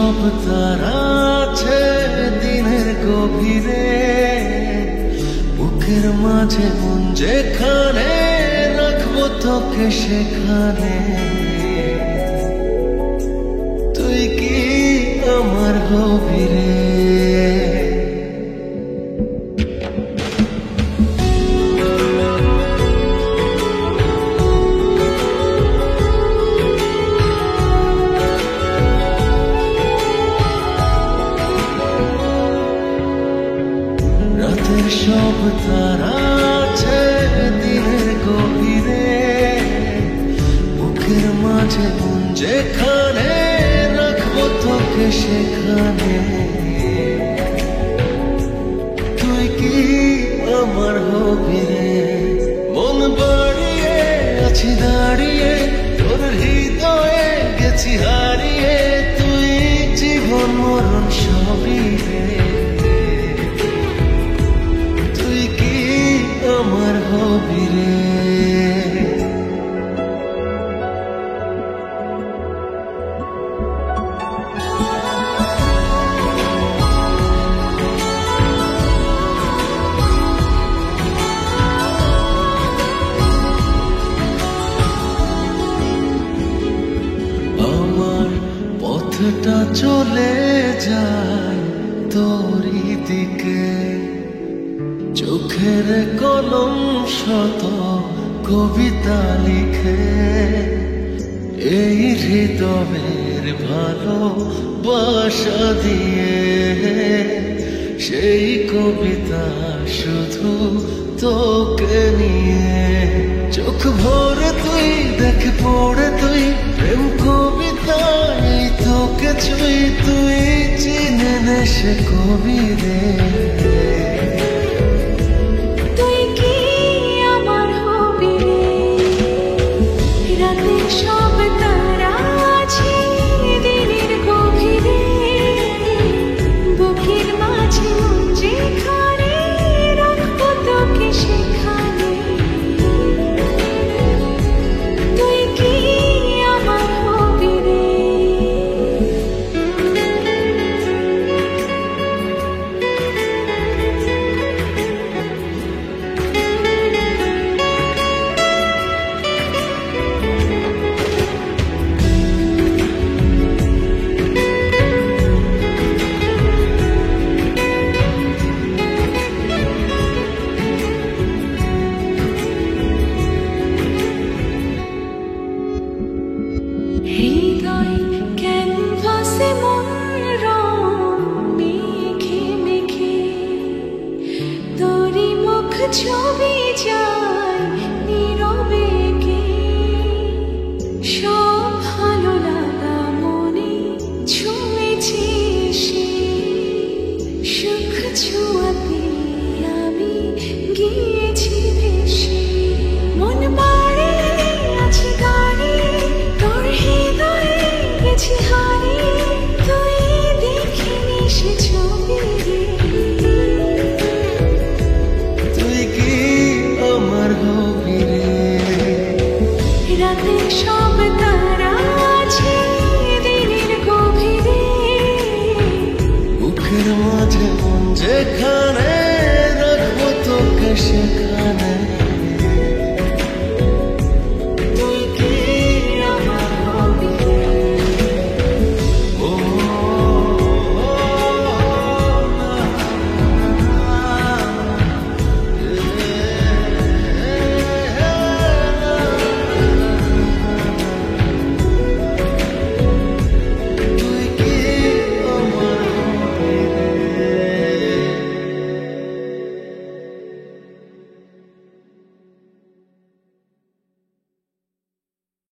সব তারা আছে দিনের গভীরে, বুকের মাঝে মন যেখানে রাখবো তোকে সেখানে। তুই কি আমার হবি রে? রাতের সব তারা আছে দিনের গভীরে, বুকের মাঝে মন যেখানে রাখবো তোকে সেখানে। তুই কি আমার হবি রে? মন বাড়িয়ে আছি দাঁড়িয়ে, তোর হৃদয়ে গেছি হারিয়ে। তুই জীবন মরণ সবই রে। আমার হবি রে। আমার পথটা চলে যায় তোরই দিকে, চোখের কলম শত কবিতা লিখে। এই হৃদয়ের ভালোবাসা দিয়ে সেই কবিতা শুধু তোকে নিয়ে। চোখ ভরে তুই দেখ পড়ে তুই প্রেম কবিতা, এই তোকে ছুঁই তুই চিনে নে সে কবি রে। সব তারা আছে দিনের গভীরে, বুকের মাঝে মন যেখানে রাখবো তোকে সেখানে। তুই কি আমার হবি রে? হৃদয় ক্যানভাসে মন রং মেখে মেখে, তোরই মুখ ছবি যায় নীরবে কে। সব ভালো লাগা মনে ছুঁয়েছি সে, সুখ ছোঁয়াতে আমি গিয়েছি ভেসে। মন বাড়ি আছে গাড়ি, তোর হৃদয়ে গেছি হারিয়ে। তুই দেখিনি সে ছবি রে। তুই কি আমার হবি রে? রাতের সব তারা আছে দিনের গভীরে, বুকের মাঝে মন যেখানে